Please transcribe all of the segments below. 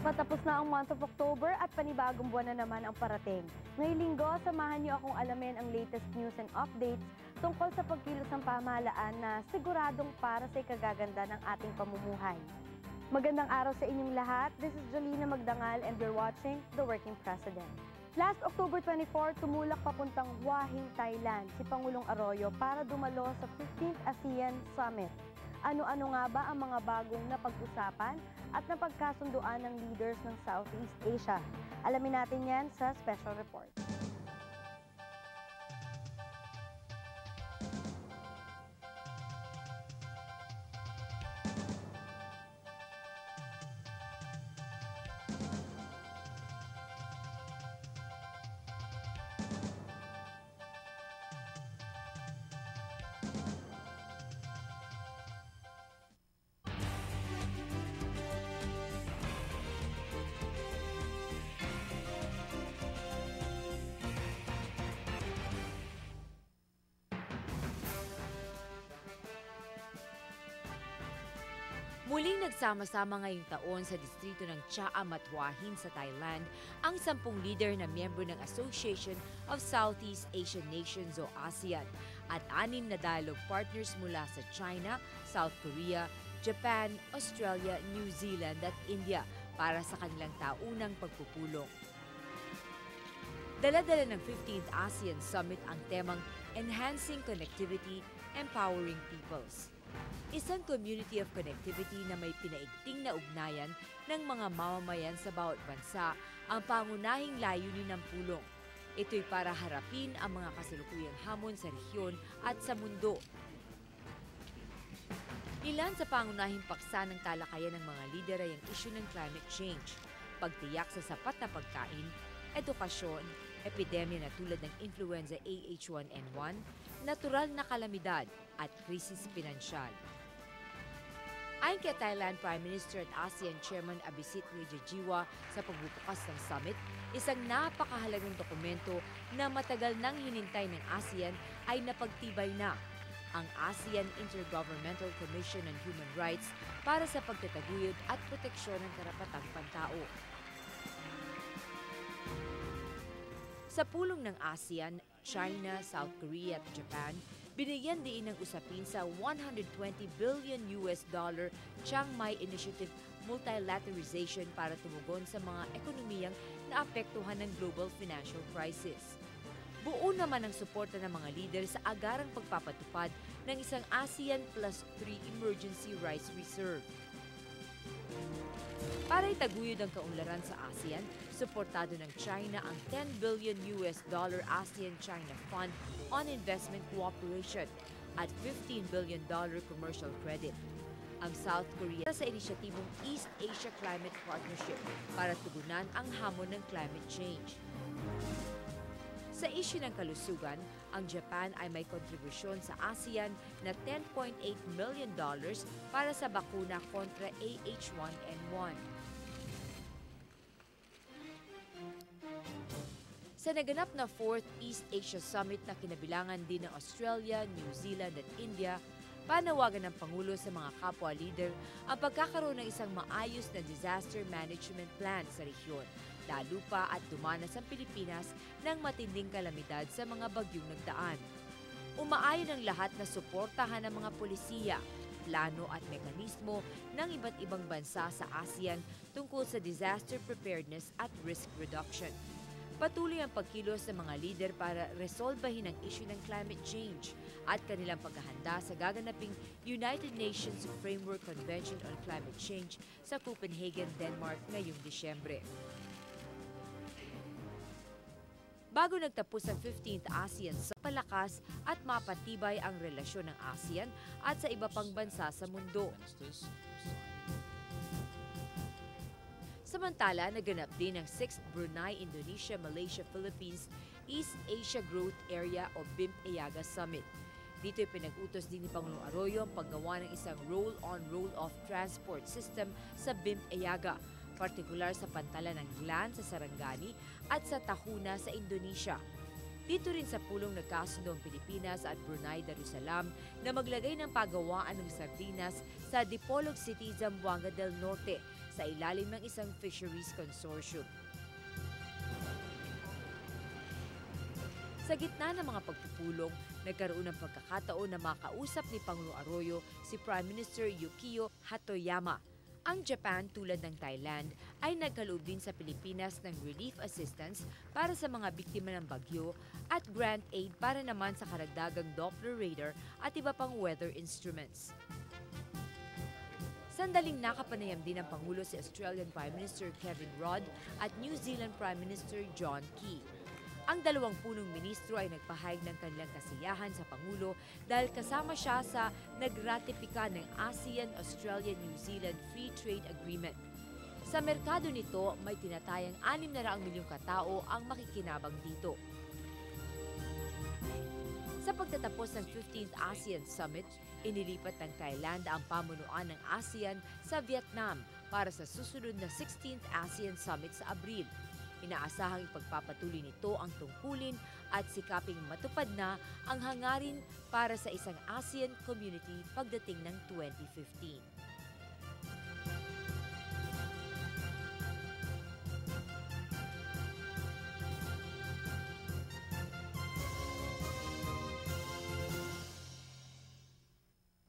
Patapos na ang month of October at panibagong buwan na naman ang parating. Ngayong linggo, samahan niyo akong alamin ang latest news and updates tungkol sa pagkilos ng pamahalaan na siguradong para sa ikagaganda ng ating pamumuhay. Magandang araw sa inyong lahat. This is Jolina Magdangal and you're watching The Working President. Last October 24, tumulak papuntang Hua Hin, Thailand si Pangulong Arroyo para dumalo sa 15th ASEAN Summit. Ano-ano nga ba ang mga bagong napag-usapan at napagkasunduan ng leaders ng Southeast Asia? Alamin natin yan sa special report. Muling nagsama-sama ngayong taon sa distrito ng Cha Amat Hua Hin sa Thailand ang 10 leader na miyembro ng Association of Southeast Asian Nations o ASEAN at 6 na dialogue partners mula sa China, South Korea, Japan, Australia, New Zealand at India para sa kanilang taunang pagpupulong. Dala-dala ng 15th ASEAN Summit ang temang Enhancing Connectivity, Empowering Peoples. Isang community of connectivity na may pinaigting na ugnayan ng mga mamamayan sa bawat bansa ang pangunahing layunin ng pulong. Ito'y para harapin ang mga kasalukuyang hamon sa rehiyon at sa mundo. Ilan sa pangunahing paksa ng talakayan ng mga lider ay ang isyu ng climate change, pagtiyak sa sapat na pagkain, edukasyon, epidemya na tulad ng influenza AH1N1, natural na kalamidad at krisis pinansyal. Ayon kay Thailand Prime Minister at ASEAN Chairman Abhisit Wijajiwa sa pagbubukas ng summit, isang napakahalagang dokumento na matagal nang hinintay ng ASEAN ay napagtibay na ang ASEAN Intergovernmental Commission on Human Rights para sa pagtataguyod at proteksyon ng karapatang pantao. Sa pulong ng ASEAN, China, South Korea at Japan, binigyan din ng usapin sa $120 billion Chiang Mai Initiative multilateralization para tumugon sa mga ekonomiyang naapektuhan ng global financial crisis. Buo naman ang suporta ng mga lider sa agarang pagpapatupad ng isang ASEAN Plus 3 Emergency Rights Reserve. Para itaguyod ang kaunlaran sa ASEAN, suportado ng China ang $10 billion ASEAN-China Fund on Investment Cooperation at $15 billion commercial credit. Ang South Korea sa inisyatibong East Asia Climate Partnership para tugunan ang hamon ng climate change. Sa isyu ng kalusugan, ang Japan ay may kontribusyon sa ASEAN na $10.8 million para sa bakuna kontra AH1N1. Sa naganap na 4th East Asia Summit na kinabilangan din ng Australia, New Zealand at India, panawagan ng Pangulo sa mga kapwa-leader ang pagkakaroon ng isang maayos na disaster management plan sa rehiyon, lalo pa at dumanas ang Pilipinas ng matinding kalamidad sa mga bagyong nagdaan. Umaayon ang lahat na suportahan ng mga polisiya, plano at mekanismo ng iba't ibang bansa sa ASEAN tungkol sa disaster preparedness at risk reduction. Patuloy ang pagkilos ng mga lider para resolbahin ang isyu ng climate change at kanilang paghahanda sa gaganaping United Nations Framework Convention on Climate Change sa Copenhagen, Denmark ngayong Disyembre. Bago nagtapos ang 15th ASEAN sa palakas at mapatibay ang relasyon ng ASEAN at sa iba pang bansa sa mundo. Samantala, naganap din ang 6th Brunei, Indonesia, Malaysia, Philippines East Asia Growth Area o BIMP-EAGA Summit. Dito'y pinag-utos din ni Pangulong Arroyo ang paggawa ng isang roll-on, roll-off transport system sa BIMP-EAGA, partikular sa pantalan ng Glan sa Sarangani at sa Tahuna sa Indonesia. Dito rin sa pulong nagkasundo ang Pilipinas at Brunei Darussalam na maglagay ng pagawaan ng sardinas sa Dipolog City, Zamboanga del Norte sa ilalim ng isang fisheries consortium. Sa gitna ng mga pagpupulong, nagkaroon ng pagkakataon na makausap ni Pangulong Arroyo si Prime Minister Yukio Hatoyama. Ang Japan tulad ng Thailand ay nagkaloob din sa Pilipinas ng relief assistance para sa mga biktima ng bagyo at grant aid para naman sa karagdagang Doppler radar at iba pang weather instruments. Sandaling nakapanayam din ng Pangulo si Australian Prime Minister Kevin Rudd at New Zealand Prime Minister John Key. Ang dalawang punong ministro ay nagpahayag ng kanilang kasiyahan sa Pangulo dahil kasama siya sa nagratipika ng ASEAN-Australia-New Zealand Free Trade Agreement. Sa merkado nito, may tinatayang 600 milyong katao ang makikinabang dito. Sa pagtatapos ng 15th ASEAN Summit, inilipat ng Thailand ang pamunuan ng ASEAN sa Vietnam para sa susunod na 16th ASEAN Summit sa Abril. Inaasahang ipagpapatuloy nito ang tungkulin at sikaping matupad na ang hangarin para sa isang ASEAN community pagdating ng 2015.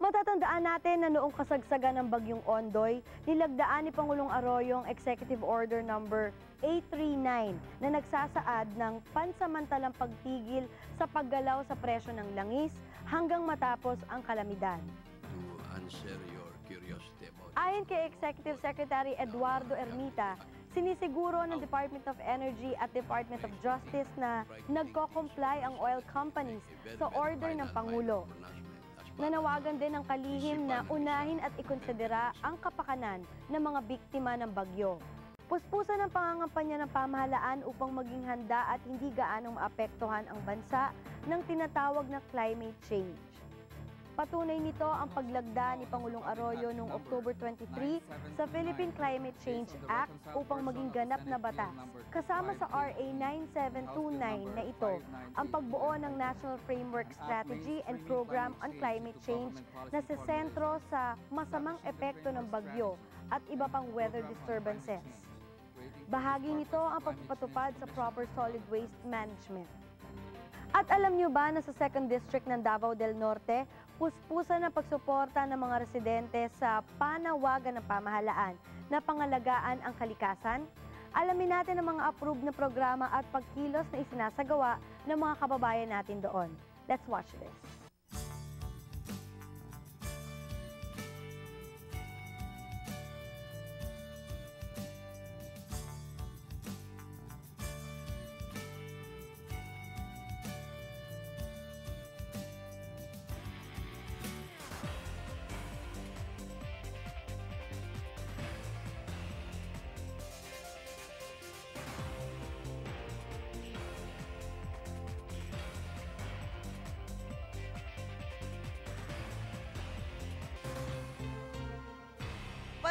Matatandaan natin na noong kasagsagan ng Bagyong Ondoy, nilagdaan ni Pangulong Arroyo ang Executive Order number 839 na nagsasaad ng pansamantalang pagtigil sa paggalaw sa presyo ng langis hanggang matapos ang kalamidad. To answer your curiosity about Ayon kay Executive Secretary Eduardo Ermita, sinisiguro ng Department of Energy at Department of Justice na nagko-comply ang oil companies sa order ng Pangulo. Nanawagan din ng kalihim na unahin at ikonsidera ang kapakanan ng mga biktima ng bagyo. Puspusan ang pangangampanya ng pamahalaan upang maging handa at hindi gaanong maapektuhan ang bansa ng tinatawag na climate change. Patunay nito ang paglagda ni Pangulong Arroyo noong October 23 sa Philippine Climate Change Act upang maging ganap na batas. Kasama sa RA 9729 na ito ang pagbuo ng National Framework Strategy and Program on Climate Change na sesentro sa masamang epekto ng bagyo at iba pang weather disturbances. Bahagi nito ang pagpapatupad sa proper solid waste management. At alam nyo ba na sa 2nd District ng Davao del Norte, puspusan ang pagsuporta ng mga residente sa panawagan ng pamahalaan na pangalagaan ang kalikasan? Alamin natin ang mga approved na programa at pagkilos na isinasagawa ng mga kababayan natin doon. Let's watch this.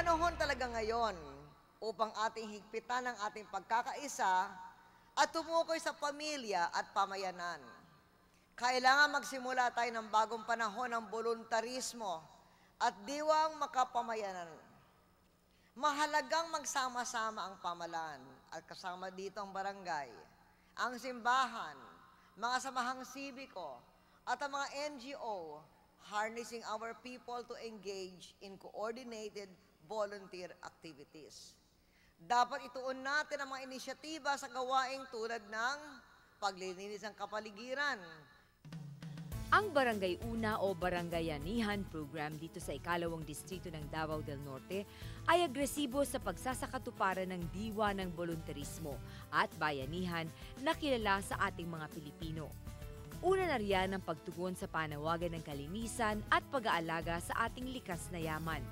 Panahon talaga ngayon upang ating higpitan ang ating pagkakaisa at tumukoy sa pamilya at pamayanan. Kailangan magsimula tayo ng bagong panahon ng voluntarismo at diwang makapamayanan. Mahalagang magsama-sama ang pamalaan at kasama dito ang barangay, ang simbahan, mga samahang sibiko at ang mga NGO, harnessing our people to engage in coordinated volunteer activities. Dapat ituon natin ang mga inisyatiba sa gawaing tulad ng paglilinis ng kapaligiran. Ang Barangay Una o Barangayanihan program dito sa ikalawang distrito ng Davao del Norte ay agresibo sa pagsasakatuparan ng diwa ng volunterismo at bayanihan na kilala sa ating mga Pilipino. Una na riyan ang pagtugon sa panawagan ng kalinisan at pag-aalaga sa ating likas na yaman.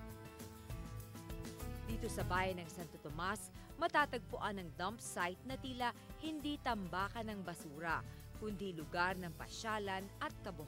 Dito sa bayan ng Santo Tomas, matatagpuan ang dump site na tila hindi tambakan ng basura, kundi lugar ng pasyalan at kabuhayan.